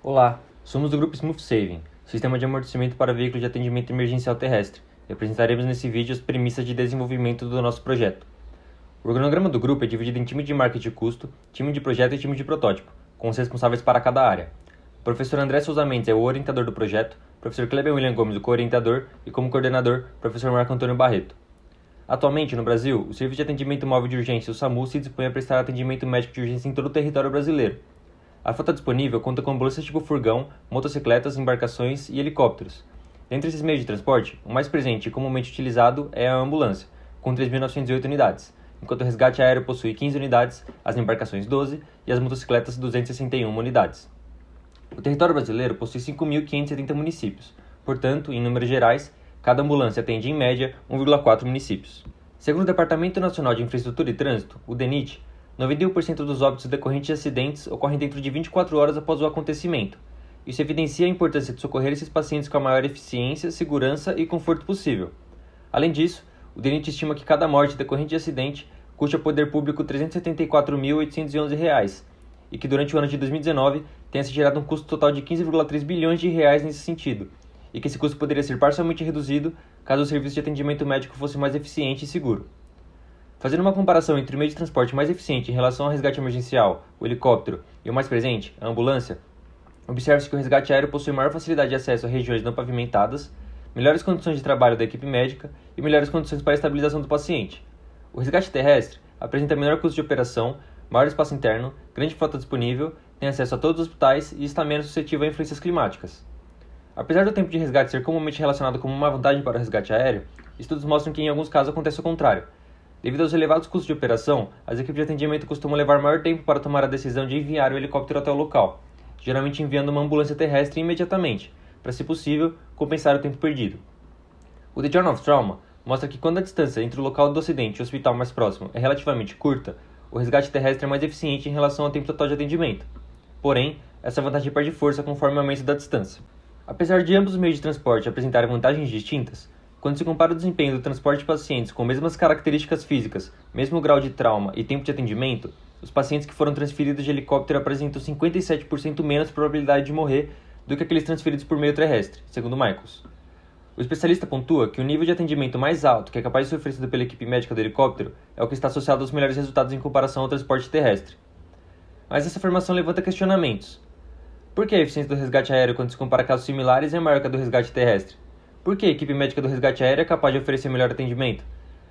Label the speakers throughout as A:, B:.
A: Olá, somos do grupo Smooth Saving, sistema de amortecimento para veículos de atendimento emergencial terrestre. E apresentaremos nesse vídeo as premissas de desenvolvimento do nosso projeto. O organograma do grupo é dividido em time de marketing e custo, time de projeto e time de protótipo, com os responsáveis para cada área. O professor André Souza Mendes é o orientador do projeto, o professor Kleber William Gomes o co-orientador e como coordenador, o professor Marco Antônio Barreto. Atualmente, no Brasil, o Serviço de Atendimento Móvel de Urgência, o SAMU, se dispõe a prestar atendimento médico de urgência em todo o território brasileiro. A frota disponível conta com ambulâncias tipo furgão, motocicletas, embarcações e helicópteros. Dentre esses meios de transporte, o mais presente e comumente utilizado é a ambulância, com 3.908 unidades, enquanto o resgate aéreo possui 15 unidades, as embarcações 12 e as motocicletas 261 unidades. O território brasileiro possui 5.570 municípios, portanto, em números gerais, cada ambulância atende em média 1,4 municípios. Segundo o Departamento Nacional de Infraestrutura e Trânsito, o DENIT, 91% dos óbitos decorrentes de acidentes ocorrem dentro de 24 horas após o acontecimento. Isso evidencia a importância de socorrer esses pacientes com a maior eficiência, segurança e conforto possível. Além disso, o DENIT estima que cada morte decorrente de acidente custe ao poder público R$ 374.811 e que durante o ano de 2019 tenha se gerado um custo total de 15,3 bilhões de reais nesse sentido, e que esse custo poderia ser parcialmente reduzido caso o serviço de atendimento médico fosse mais eficiente e seguro. Fazendo uma comparação entre o meio de transporte mais eficiente em relação ao resgate emergencial, o helicóptero, e o mais presente, a ambulância, observa-se que o resgate aéreo possui maior facilidade de acesso a regiões não pavimentadas, melhores condições de trabalho da equipe médica e melhores condições para a estabilização do paciente. O resgate terrestre apresenta menor custo de operação, maior espaço interno, grande frota disponível, tem acesso a todos os hospitais e está menos suscetível a influências climáticas. Apesar do tempo de resgate ser comumente relacionado como uma vantagem para o resgate aéreo, estudos mostram que em alguns casos acontece o contrário. Devido aos elevados custos de operação, as equipes de atendimento costumam levar maior tempo para tomar a decisão de enviar o helicóptero até o local, geralmente enviando uma ambulância terrestre imediatamente, para, se possível, compensar o tempo perdido. O The Journal of Trauma mostra que quando a distância entre o local do acidente e o hospital mais próximo é relativamente curta, o resgate terrestre é mais eficiente em relação ao tempo total de atendimento. Porém, essa vantagem perde força conforme o aumento da distância. Apesar de ambos os meios de transporte apresentarem vantagens distintas, quando se compara o desempenho do transporte de pacientes com mesmas características físicas, mesmo grau de trauma e tempo de atendimento, os pacientes que foram transferidos de helicóptero apresentam 57% menos probabilidade de morrer do que aqueles transferidos por meio terrestre, segundo Michaels. O especialista pontua que o nível de atendimento mais alto que é capaz de ser oferecido pela equipe médica do helicóptero é o que está associado aos melhores resultados em comparação ao transporte terrestre. Mas essa afirmação levanta questionamentos. Por que a eficiência do resgate aéreo quando se compara casos similares é maior que a do resgate terrestre? Por que a equipe médica do resgate aéreo é capaz de oferecer melhor atendimento?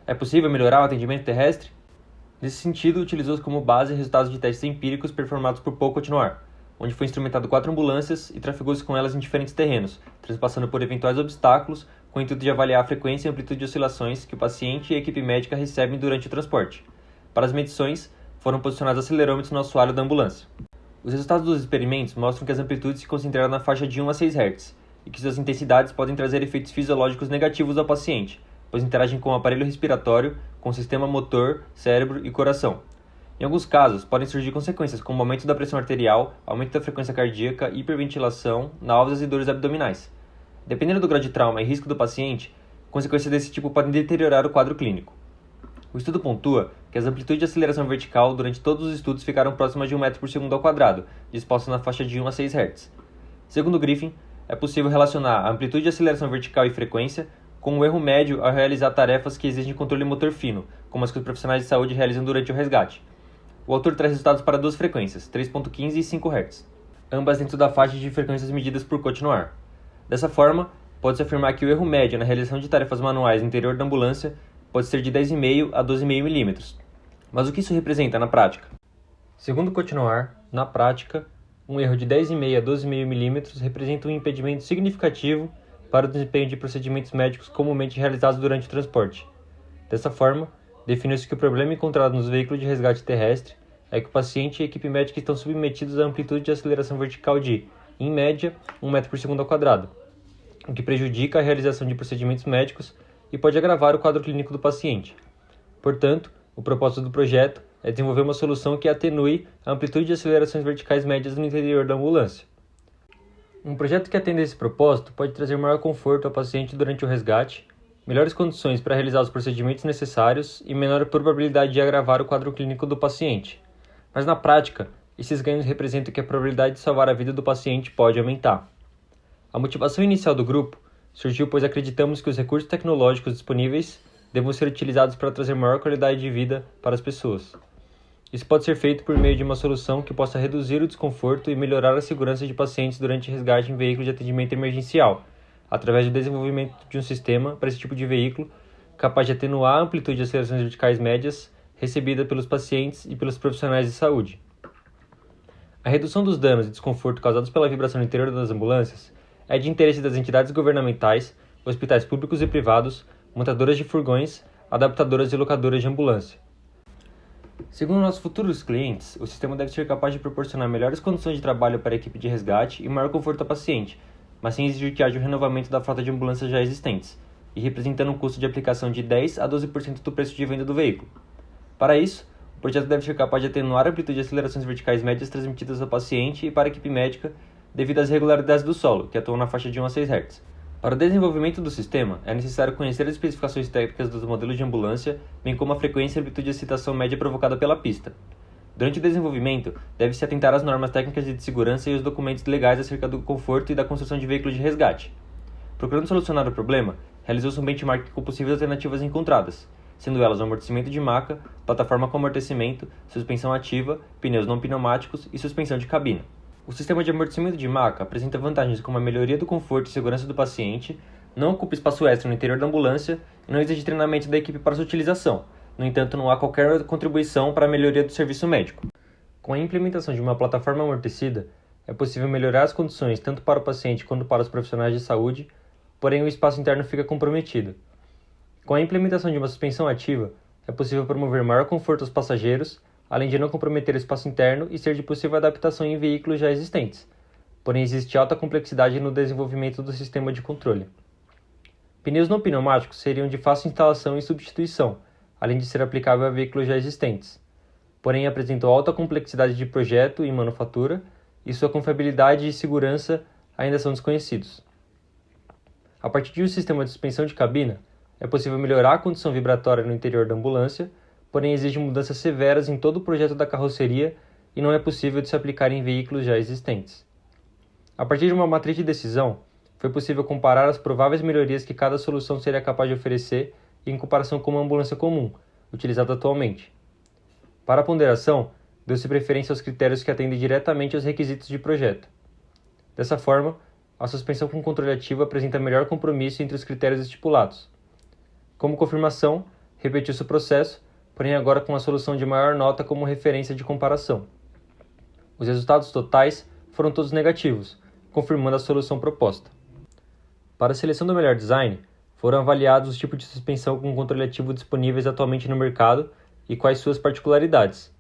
A: É possível melhorar o atendimento terrestre? Nesse sentido, utilizou como base resultados de testes empíricos performados por Paul Continuar, onde foi instrumentado 4 ambulâncias e trafegou-se com elas em diferentes terrenos, transpassando por eventuais obstáculos, com o intuito de avaliar a frequência e amplitude de oscilações que o paciente e a equipe médica recebem durante o transporte. Para as medições, foram posicionados acelerômetros no assoalho da ambulância. Os resultados dos experimentos mostram que as amplitudes se concentraram na faixa de 1 a 6 Hz, e que suas intensidades podem trazer efeitos fisiológicos negativos ao paciente, pois interagem com o aparelho respiratório, com o sistema motor, cérebro e coração. Em alguns casos, podem surgir consequências como aumento da pressão arterial, aumento da frequência cardíaca, hiperventilação, náuseas e dores abdominais. Dependendo do grau de trauma e risco do paciente, consequências desse tipo podem deteriorar o quadro clínico. O estudo pontua que as amplitudes de aceleração vertical durante todos os estudos ficaram próximas de 1 metro por segundo ao quadrado, dispostas na faixa de 1 a 6 Hz. Segundo Griffin, é possível relacionar a amplitude de aceleração vertical e frequência com o erro médio ao realizar tarefas que exigem controle motor fino, como as que os profissionais de saúde realizam durante o resgate. O autor traz resultados para duas frequências, 3.15 e 5 Hz, ambas dentro da faixa de frequências medidas por Continuar. Dessa forma, pode-se afirmar que o erro médio na realização de tarefas manuais no interior da ambulância pode ser de 10,5 a 12,5 mm. Mas o que isso representa na prática? Segundo Continuar, na prática, um erro de 10,5 a 12,5 mm representa um impedimento significativo para o desempenho de procedimentos médicos comumente realizados durante o transporte. Dessa forma, definiu-se que o problema encontrado nos veículos de resgate terrestre é que o paciente e a equipe médica estão submetidos à amplitude de aceleração vertical de, em média, 1 metro por segundo ao quadrado, o que prejudica a realização de procedimentos médicos e pode agravar o quadro clínico do paciente. Portanto, o propósito do projeto é desenvolver uma solução que atenue a amplitude de acelerações verticais médias no interior da ambulância. Um projeto que atenda a esse propósito pode trazer maior conforto ao paciente durante o resgate, melhores condições para realizar os procedimentos necessários e menor probabilidade de agravar o quadro clínico do paciente. Mas na prática, esses ganhos representam que a probabilidade de salvar a vida do paciente pode aumentar. A motivação inicial do grupo surgiu pois acreditamos que os recursos tecnológicos disponíveis devam ser utilizados para trazer maior qualidade de vida para as pessoas. Isso pode ser feito por meio de uma solução que possa reduzir o desconforto e melhorar a segurança de pacientes durante resgate em veículos de atendimento emergencial, através do desenvolvimento de um sistema para esse tipo de veículo capaz de atenuar a amplitude de acelerações verticais médias recebida pelos pacientes e pelos profissionais de saúde. A redução dos danos e desconforto causados pela vibração no interior das ambulâncias é de interesse das entidades governamentais, hospitais públicos e privados, montadoras de furgões, adaptadoras e locadoras de ambulância. Segundo nossos futuros clientes, o sistema deve ser capaz de proporcionar melhores condições de trabalho para a equipe de resgate e maior conforto ao paciente, mas sem exigir que haja um renovamento da frota de ambulâncias já existentes, e representando um custo de aplicação de 10 a 12% do preço de venda do veículo. Para isso, o projeto deve ser capaz de atenuar a amplitude de acelerações verticais médias transmitidas ao paciente e para a equipe médica devido às irregularidades do solo, que atuam na faixa de 1 a 6 Hz. Para o desenvolvimento do sistema, é necessário conhecer as especificações técnicas dos modelos de ambulância, bem como a frequência e amplitude de excitação média provocada pela pista. Durante o desenvolvimento, deve-se atentar às normas técnicas de segurança e os documentos legais acerca do conforto e da construção de veículos de resgate. Procurando solucionar o problema, realizou-se um benchmark com possíveis alternativas encontradas, sendo elas o amortecimento de maca, plataforma com amortecimento, suspensão ativa, pneus não pneumáticos e suspensão de cabina. O sistema de amortecimento de maca apresenta vantagens como a melhoria do conforto e segurança do paciente, não ocupa espaço extra no interior da ambulância e não exige treinamento da equipe para sua utilização. No entanto, não há qualquer contribuição para a melhoria do serviço médico. Com a implementação de uma plataforma amortecida, é possível melhorar as condições tanto para o paciente quanto para os profissionais de saúde, porém o espaço interno fica comprometido. Com a implementação de uma suspensão ativa, é possível promover maior conforto aos passageiros, além de não comprometer o espaço interno e ser de possível adaptação em veículos já existentes. Porém, existe alta complexidade no desenvolvimento do sistema de controle. Pneus não pneumáticos seriam de fácil instalação e substituição, além de ser aplicável a veículos já existentes. Porém, apresentam alta complexidade de projeto e manufatura, e sua confiabilidade e segurança ainda são desconhecidos. A partir de um sistema de suspensão de cabina, é possível melhorar a condição vibratória no interior da ambulância, porém exige mudanças severas em todo o projeto da carroceria e não é possível de se aplicar em veículos já existentes. A partir de uma matriz de decisão, foi possível comparar as prováveis melhorias que cada solução seria capaz de oferecer em comparação com uma ambulância comum, utilizada atualmente. Para a ponderação, deu-se preferência aos critérios que atendem diretamente aos requisitos de projeto. Dessa forma, a suspensão com controle ativo apresenta melhor compromisso entre os critérios estipulados. Como confirmação, repetiu-se o processo, porém agora com a solução de maior nota como referência de comparação. Os resultados totais foram todos negativos, confirmando a solução proposta. Para a seleção do melhor design, foram avaliados os tipos de suspensão com controle ativo disponíveis atualmente no mercado e quais suas particularidades.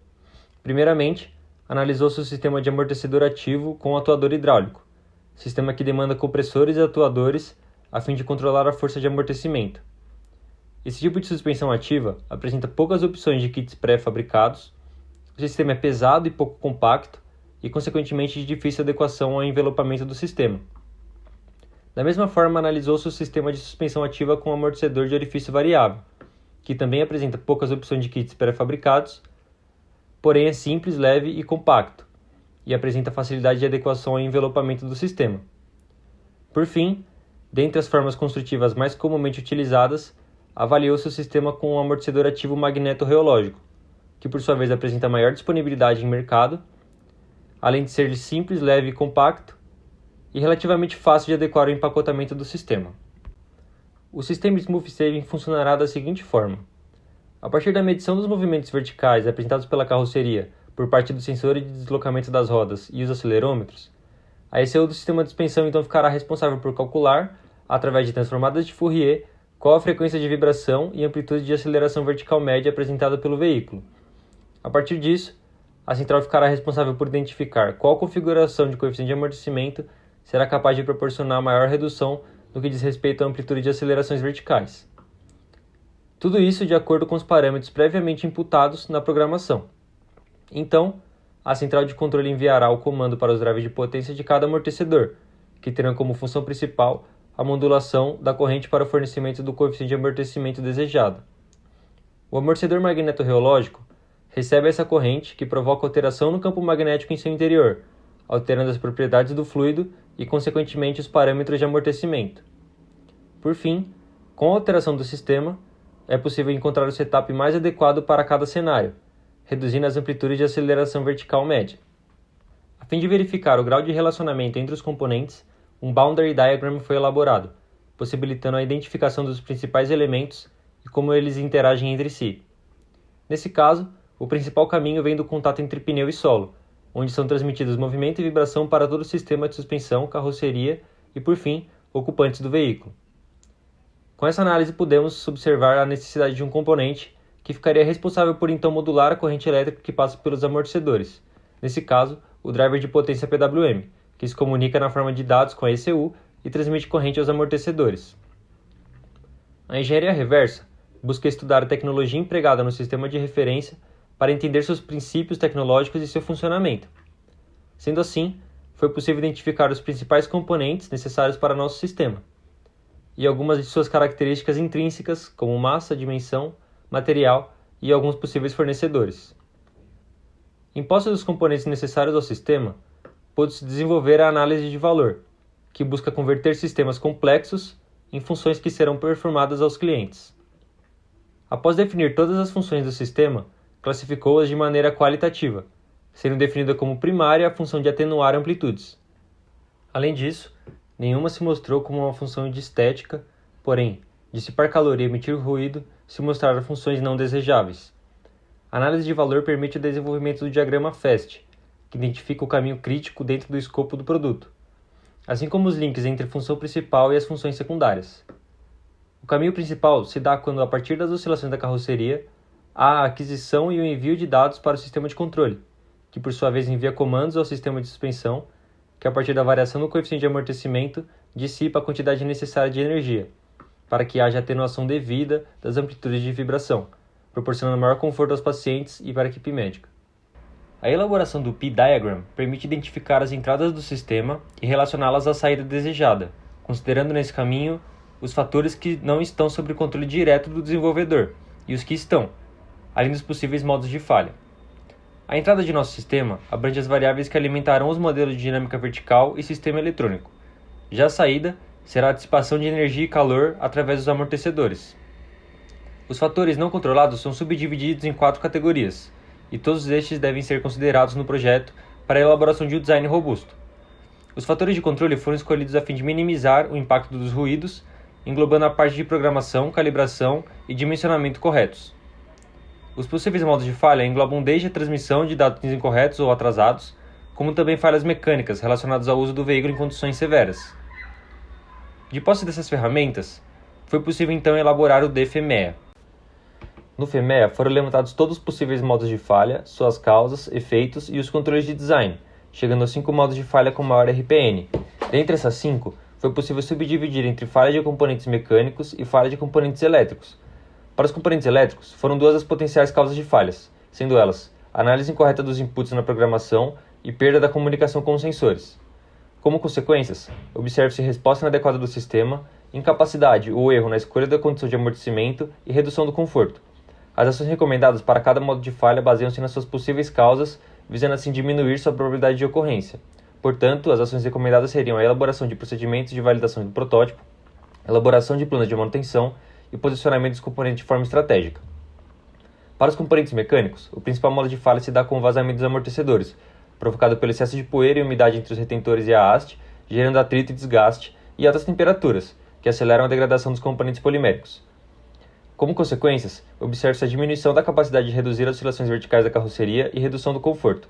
A: Primeiramente, analisou-se o sistema de amortecedor ativo com atuador hidráulico, sistema que demanda compressores e atuadores a fim de controlar a força de amortecimento. Esse tipo de suspensão ativa apresenta poucas opções de kits pré-fabricados, o sistema é pesado e pouco compacto e, consequentemente, de difícil adequação ao envelopamento do sistema. Da mesma forma, analisou-se o sistema de suspensão ativa com amortecedor de orifício variável, que também apresenta poucas opções de kits pré-fabricados, porém é simples, leve e compacto, e apresenta facilidade de adequação ao envelopamento do sistema. Por fim, dentre as formas construtivas mais comumente utilizadas, avaliou-se o sistema com um amortecedor ativo magneto-reológico, que por sua vez apresenta maior disponibilidade em mercado, além de ser simples, leve e compacto, e relativamente fácil de adequar ao empacotamento do sistema. O sistema Smooth Saving funcionará da seguinte forma. A partir da medição dos movimentos verticais apresentados pela carroceria por parte do sensor de deslocamento das rodas e os acelerômetros, a ECU do sistema de suspensão então ficará responsável por calcular, através de transformadas de Fourier, qual a frequência de vibração e amplitude de aceleração vertical média apresentada pelo veículo. A partir disso, a central ficará responsável por identificar qual configuração de coeficiente de amortecimento será capaz de proporcionar maior redução no que diz respeito à amplitude de acelerações verticais. Tudo isso de acordo com os parâmetros previamente imputados na programação. Então, a central de controle enviará o comando para os drives de potência de cada amortecedor, que terão como função principal a modulação da corrente para o fornecimento do coeficiente de amortecimento desejado. O amortecedor magneto-reológico recebe essa corrente que provoca alteração no campo magnético em seu interior, alterando as propriedades do fluido e, consequentemente, os parâmetros de amortecimento. Por fim, com a alteração do sistema, é possível encontrar o setup mais adequado para cada cenário, reduzindo as amplitudes de aceleração vertical média. A fim de verificar o grau de relacionamento entre os componentes, um Boundary Diagram foi elaborado, possibilitando a identificação dos principais elementos e como eles interagem entre si. Nesse caso, o principal caminho vem do contato entre pneu e solo, onde são transmitidos movimento e vibração para todo o sistema de suspensão, carroceria e, por fim, ocupantes do veículo. Com essa análise, podemos observar a necessidade de um componente que ficaria responsável por então modular a corrente elétrica que passa pelos amortecedores, nesse caso, o driver de potência PWM, que se comunica na forma de dados com a ECU e transmite corrente aos amortecedores. A engenharia reversa busca estudar a tecnologia empregada no sistema de referência para entender seus princípios tecnológicos e seu funcionamento. Sendo assim, foi possível identificar os principais componentes necessários para nosso sistema e algumas de suas características intrínsecas, como massa, dimensão, material e alguns possíveis fornecedores. Em posse dos componentes necessários ao sistema, pôde-se desenvolver a análise de valor, que busca converter sistemas complexos em funções que serão performadas aos clientes. Após definir todas as funções do sistema, classificou-as de maneira qualitativa, sendo definida como primária a função de atenuar amplitudes. Além disso, nenhuma se mostrou como uma função de estética, porém, dissipar calor e emitir ruído se mostraram funções não desejáveis. A análise de valor permite o desenvolvimento do diagrama FAST, que identifica o caminho crítico dentro do escopo do produto, assim como os links entre a função principal e as funções secundárias. O caminho principal se dá quando, a partir das oscilações da carroceria, há a aquisição e o envio de dados para o sistema de controle, que por sua vez envia comandos ao sistema de suspensão, que a partir da variação do coeficiente de amortecimento dissipa a quantidade necessária de energia, para que haja atenuação devida das amplitudes de vibração, proporcionando maior conforto aos pacientes e para a equipe médica. A elaboração do P-Diagram permite identificar as entradas do sistema e relacioná-las à saída desejada, considerando nesse caminho os fatores que não estão sob o controle direto do desenvolvedor e os que estão, além dos possíveis modos de falha. A entrada de nosso sistema abrange as variáveis que alimentarão os modelos de dinâmica vertical e sistema eletrônico. Já a saída será a dissipação de energia e calor através dos amortecedores. Os fatores não controlados são subdivididos em 4 categorias, e todos estes devem ser considerados no projeto para a elaboração de um design robusto. Os fatores de controle foram escolhidos a fim de minimizar o impacto dos ruídos, englobando a parte de programação, calibração e dimensionamento corretos. Os possíveis modos de falha englobam desde a transmissão de dados incorretos ou atrasados, como também falhas mecânicas relacionadas ao uso do veículo em condições severas. De posse dessas ferramentas, foi possível então elaborar o DFMEA. No FMEA foram levantados todos os possíveis modos de falha, suas causas, efeitos e os controles de design, chegando aos 5 modos de falha com maior RPN. Dentre essas 5, foi possível subdividir entre falha de componentes mecânicos e falha de componentes elétricos. Para os componentes elétricos, foram 2 as potenciais causas de falhas, sendo elas análise incorreta dos inputs na programação e perda da comunicação com os sensores. Como consequências, observe-se resposta inadequada do sistema, incapacidade ou erro na escolha da condição de amortecimento e redução do conforto. As ações recomendadas para cada modo de falha baseiam-se nas suas possíveis causas, visando assim diminuir sua probabilidade de ocorrência. Portanto, as ações recomendadas seriam a elaboração de procedimentos de validação do protótipo, elaboração de planos de manutenção e posicionamento dos componentes de forma estratégica. Para os componentes mecânicos, o principal modo de falha se dá com o vazamento dos amortecedores, provocado pelo excesso de poeira e umidade entre os retentores e a haste, gerando atrito e desgaste, e altas temperaturas, que aceleram a degradação dos componentes poliméricos. Como consequências, observa-se a diminuição da capacidade de reduzir as oscilações verticais da carroceria e redução do conforto.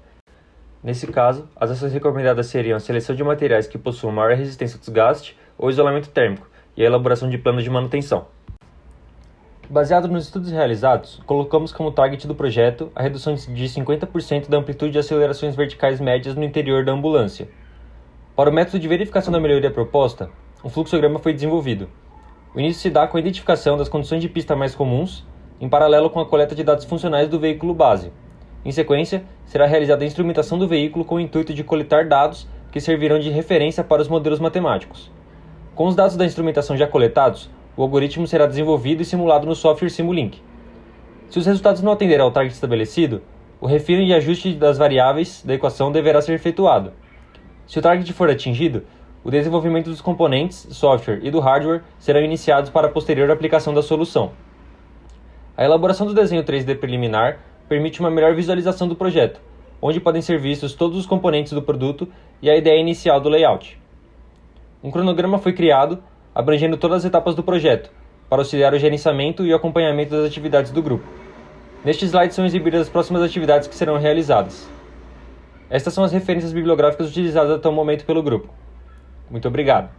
A: Nesse caso, as ações recomendadas seriam a seleção de materiais que possuam maior resistência ao desgaste ou isolamento térmico e a elaboração de planos de manutenção. Baseado nos estudos realizados, colocamos como target do projeto a redução de 50% da amplitude de acelerações verticais médias no interior da ambulância. Para o método de verificação da melhoria proposta, um fluxograma foi desenvolvido. O início se dá com a identificação das condições de pista mais comuns, em paralelo com a coleta de dados funcionais do veículo base. Em sequência, será realizada a instrumentação do veículo com o intuito de coletar dados que servirão de referência para os modelos matemáticos. Com os dados da instrumentação já coletados, o algoritmo será desenvolvido e simulado no software Simulink. Se os resultados não atenderem ao target estabelecido, o refino e ajuste das variáveis da equação deverá ser efetuado. Se o target for atingido, o desenvolvimento dos componentes, software e do hardware serão iniciados para a posterior aplicação da solução. A elaboração do desenho 3D preliminar permite uma melhor visualização do projeto, onde podem ser vistos todos os componentes do produto e a ideia inicial do layout. Um cronograma foi criado, abrangendo todas as etapas do projeto, para auxiliar o gerenciamento e o acompanhamento das atividades do grupo. Neste slide são exibidas as próximas atividades que serão realizadas. Estas são as referências bibliográficas utilizadas até o momento pelo grupo. Muito obrigado.